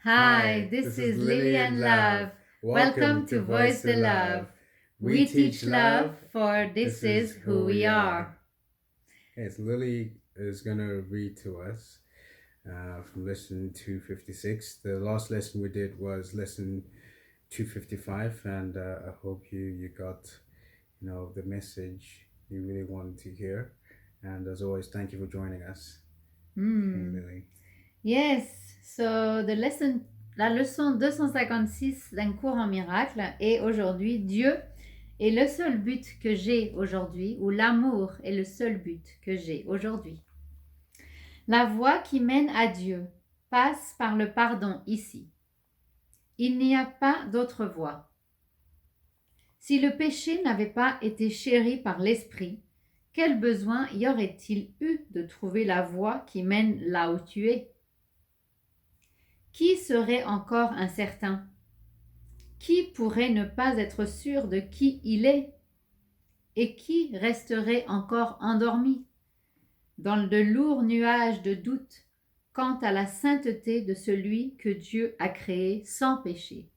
Hi, this is Lily and Love. Welcome to Voice the Love. We teach love, for this is who we are. Yes, Lily is going to read to us from lesson 256. The last lesson we did was lesson 255, and I hope you got the message you really wanted to hear. And as always, thank you for joining us. Okay, Lily. Yes, so la leçon 256 d'un cours en miracle est aujourd'hui Dieu est le seul but que j'ai aujourd'hui, ou l'amour est le seul but que j'ai aujourd'hui. La voie qui mène à Dieu passe par le pardon ici. Il n'y a pas d'autre voie. Si le péché n'avait pas été chéri par l'Esprit, quel besoin y aurait-il eu de trouver la voie qui mène là où tu es? Qui serait encore incertain? Qui pourrait ne pas être sûr de qui il est? Et qui resterait encore endormi dans de lourds nuages de doute quant à la sainteté de celui que Dieu a créé sans péché?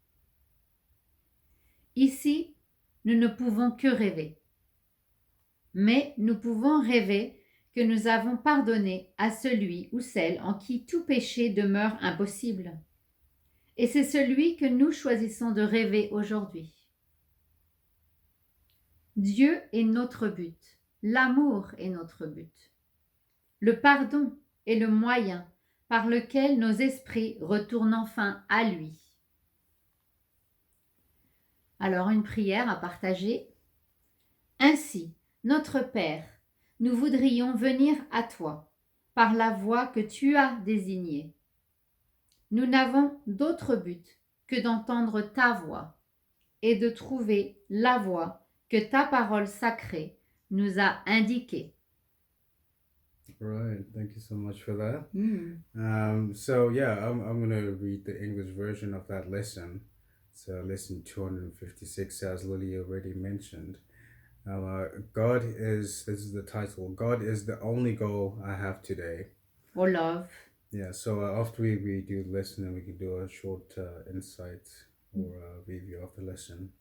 Ici, nous ne pouvons que rêver. Mais nous pouvons rêver que nous avons pardonné à celui ou celle en qui tout péché demeure impossible. Et c'est celui que nous choisissons de rêver aujourd'hui. Dieu est notre but. L'amour est notre but. Le pardon est le moyen par lequel nos esprits retournent enfin à lui. Alors, une prière à partager. Ainsi, notre Père, nous voudrions venir à toi par la voie que tu as désignée. Nous n'avons d'autre but que d'entendre ta voix et de trouver la voie que ta parole sacrée nous a indiquée. Right, thank you so much for that. I'm going to read the English version of that lesson. So lesson 256, as Lily already mentioned. This is the title, God is the only goal I have today. Or love. Yeah, so after we do the lesson, then we can do a short insight or review of the lesson.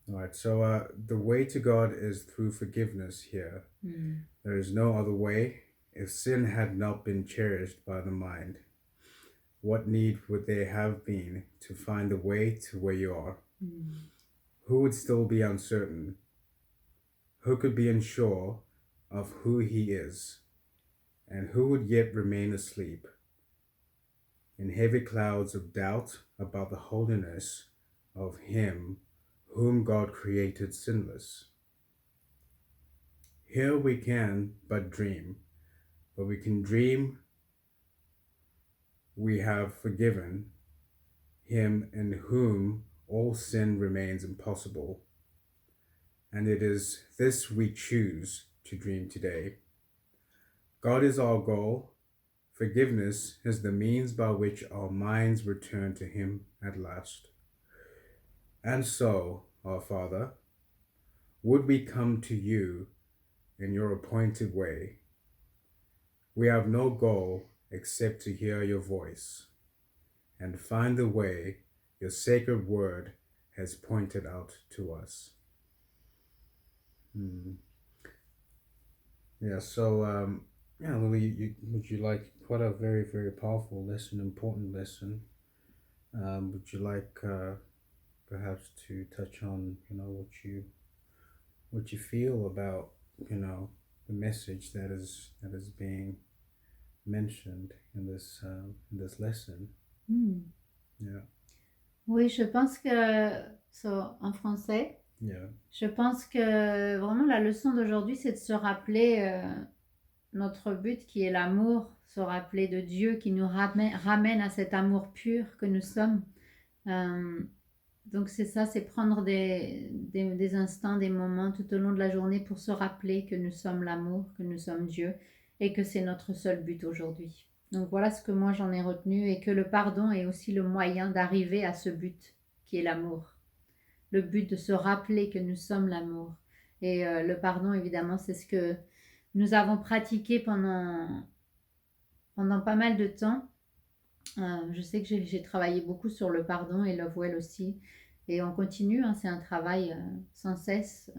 All right, so the way to God is through forgiveness here. There is no other way. If sin had not been cherished by the mind, what need would there have been to find the way to where you are? Who would still be uncertain? Who could be unsure of who he is? And who would yet remain asleep in heavy clouds of doubt about the holiness of him whom God created sinless? Here we can but dream, but we can dream we have forgiven him in whom all sin remains impossible. And it is this we choose to dream today. God is our goal. Forgiveness is the means by which our minds return to him at last. And so, our Father, would we come to you in your appointed way? We have no goal except to hear your voice and find the way your sacred word has pointed out to us. Yeah, so Lily, would you like, quite a very, very powerful lesson, important lesson. Would you like perhaps to touch on, what you feel about, the message that is being mentioned in this lesson? Yeah. Oui, je pense que, en français, je pense que vraiment la leçon d'aujourd'hui, c'est de se rappeler notre but qui est l'amour, se rappeler de Dieu qui nous ramène à cet amour pur que nous sommes. Donc c'est ça, c'est prendre des instants, des moments tout au long de la journée pour se rappeler que nous sommes l'amour, que nous sommes Dieu et que c'est notre seul but aujourd'hui. Donc voilà ce que moi j'en ai retenu, et que le pardon est aussi le moyen d'arriver à ce but qui est l'amour. Le but de se rappeler que nous sommes l'amour. Et le pardon, évidemment, c'est ce que nous avons pratiqué pendant pas mal de temps. Je sais que j'ai travaillé beaucoup sur le pardon et Love Well aussi. Et on continue, hein, c'est un travail sans cesse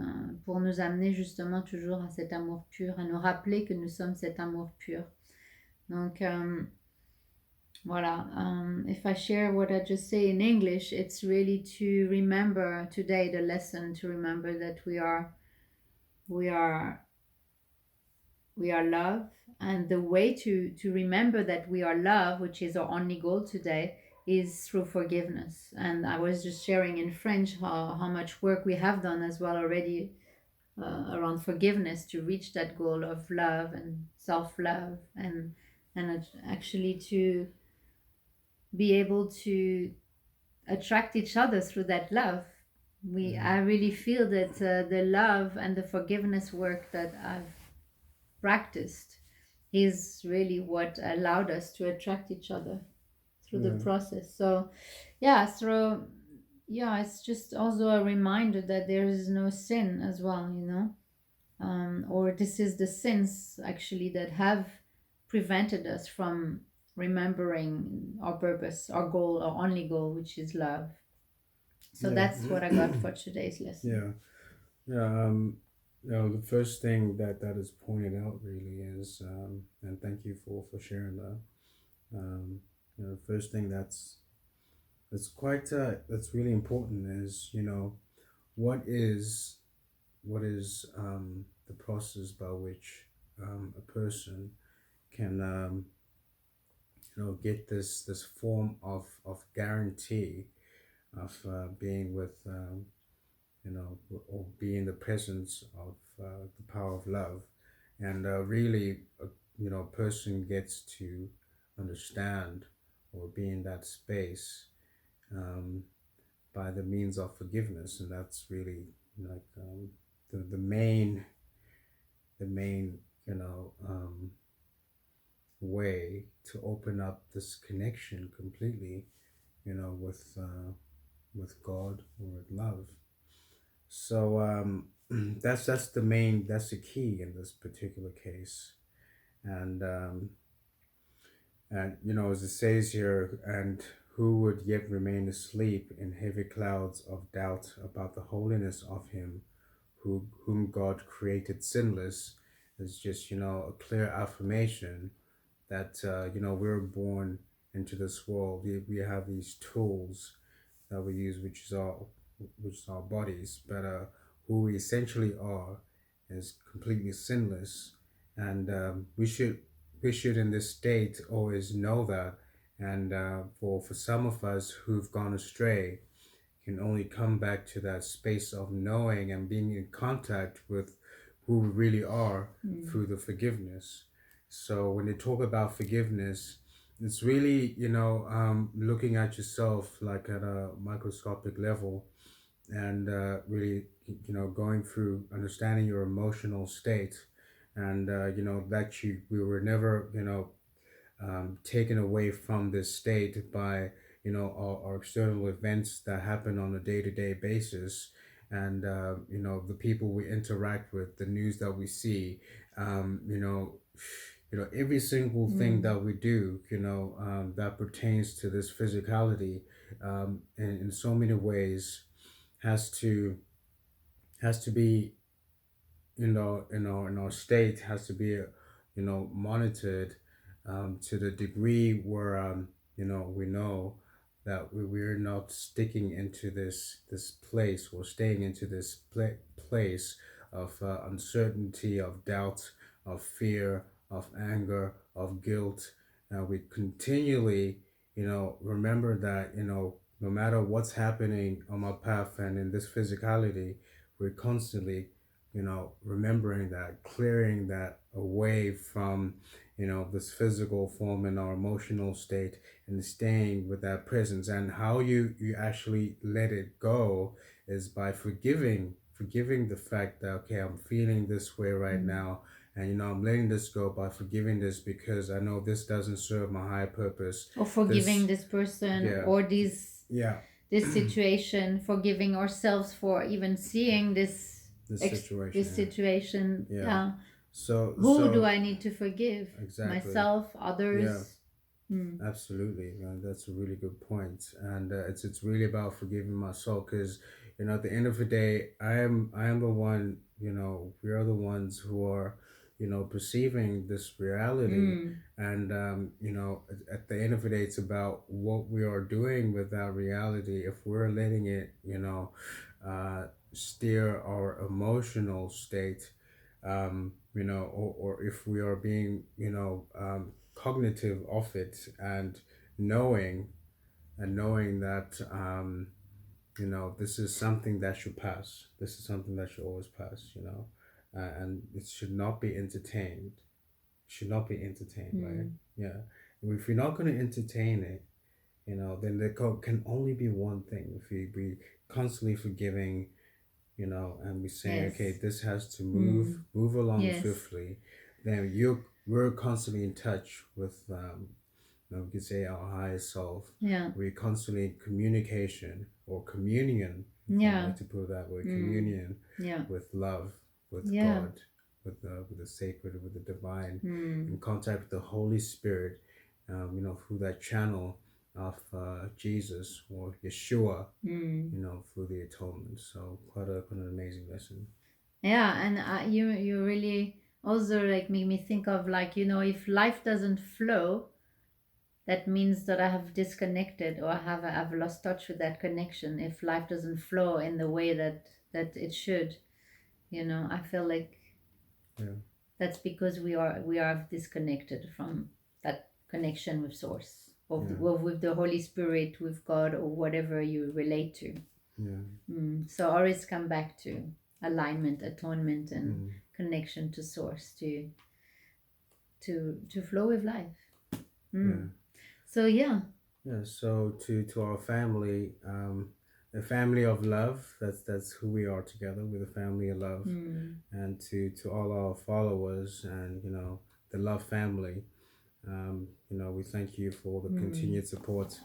pour nous amener justement toujours à cet amour pur, à nous rappeler que nous sommes cet amour pur. Donc, voilà. If I share what I just say in English, it's really to remember today the lesson, to remember that we are love, and the way to remember that we are love, which is our only goal today, is through forgiveness. And I was just sharing in French how much work we have done as well already around forgiveness to reach that goal of love and self-love, and actually to be able to attract each other through that love. I really feel that the love and the forgiveness work that I've practiced is really what allowed us to attract each other through the process. So it's just also a reminder that there is no sin as well, or this is the sins actually that have prevented us from remembering our purpose, our goal, our only goal, which is love. So that's what I got for today's lesson. The first thing that is pointed out really is, and thank you for sharing that. The first thing that's really important is, what is the process by which a person can get this form of guarantee of being with or be in the presence of the power of love, and really a person gets to understand or be in that space by the means of forgiveness. And that's really like the main way to open up this connection completely, with God or with love. So that's the key in this particular case. And as it says here, and who would yet remain asleep in heavy clouds of doubt about the holiness of him whom God created sinless, is just a clear affirmation that we're born into this world. We have these tools that we use, which is our bodies, but who we essentially are is completely sinless, and we should in this state always know that. And for some of us who've gone astray, can only come back to that space of knowing and being in contact with who we really are through the forgiveness. So when they talk about forgiveness, it's really looking at yourself like at a microscopic level, and really going through understanding your emotional state, and that we were never taken away from this state by our external events that happen on a day-to-day basis, and the people we interact with, the news that we see, every single thing that we do, that pertains to this physicality, in so many ways has to be in our state, has to be monitored to the degree where we know that we're not sticking into this place, or staying into this place of uncertainty, of doubt, of fear, of anger, of guilt. We continually remember that no matter what's happening on my path and in this physicality, we're constantly remembering that, clearing that away from this physical form and our emotional state, and staying with that presence. And how you actually let it go is by forgiving the fact that, okay, I'm feeling this way right now, and I'm letting this go by forgiving this, because I know this doesn't serve my higher purpose, or forgiving this person, or this situation, forgiving ourselves for even seeing this situation. So who do I need to forgive? Exactly. Myself, others, Absolutely, that's a really good point, and it's really about forgiving myself because at the end of the day, I am the one. We are the ones who are perceiving this reality, and at the end of the day, it's about what we are doing with that reality. If we're letting it, steer our emotional state, or if we are being, cognitive of it and knowing knowing that this is something that should pass. This is something that should always pass. And it should not be entertained. Should not be entertained, right? Yeah. If you're not going to entertain it, then there can only be one thing. If we constantly forgiving, and we say, okay, this has to move along swiftly, then we're constantly in touch with, we could say our higher self. Yeah. We're constantly in communication or communion, if I like to put it that way, communion with love, with God, with the sacred, with the divine, in contact with the Holy Spirit, through that channel of Jesus or Yeshua, through the atonement. So quite an amazing lesson. Yeah, and you really also like make me think of like, if life doesn't flow, that means that I have disconnected or I've lost touch with that connection. If life doesn't flow in the way that it should, I feel like that's because we are disconnected from that connection with Source, or with the Holy Spirit, with God, or whatever you relate to. So always come back to alignment, atonement, and connection to Source to flow with life. So yeah. So to our family, a family of love. That's who we are together. We're the family of love, and to all our followers and the love family. We thank you for the continued support.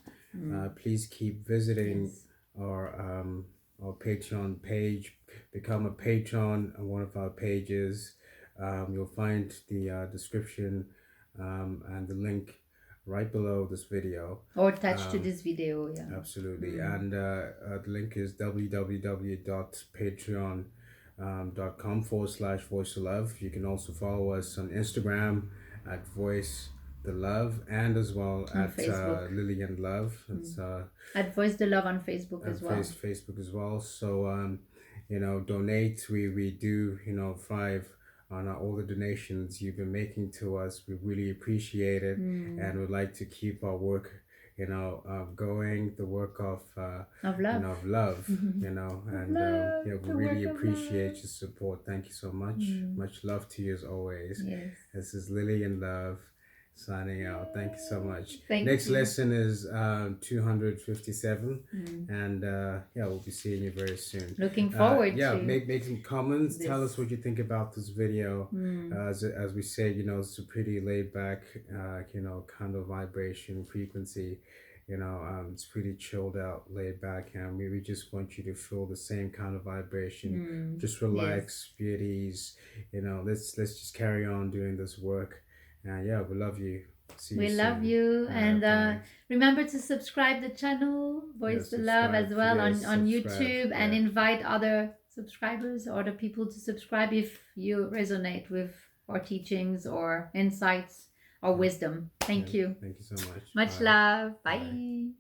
Please keep visiting our Patreon page. Become a patron on one of our pages. You'll find the description and the link right below this video, or attached to this video. Absolutely. And the link is www.patreon.com/voice of love. You can also follow us on Instagram at Voice the Love, and as well at Lillian Love. It's at Voice the Love on Facebook as well. Facebook as well. So donate. We do thrive on all the donations you've been making to us. We really appreciate it, and would like to keep our work going, the work of love, and we really appreciate your support. Thank you so much. Much love to you as always. This is Lily in Love signing out. Thank you so much. Next lesson is 257, and we'll be seeing you very soon. Looking forward to make some comments. Tell us what you think about this video. As we said, it's a pretty laid back kind of vibration frequency. It's pretty chilled out, laid back, and we just want you to feel the same kind of vibration. Just relax, be at ease. Let's just carry on doing this work. We love you. See you soon. Love you, and remember to subscribe the channel Voice the Love as well on YouTube, and invite other subscribers or other people to subscribe if you resonate with our teachings or insights or wisdom. Thank you. Thank you so much. Much love. Bye.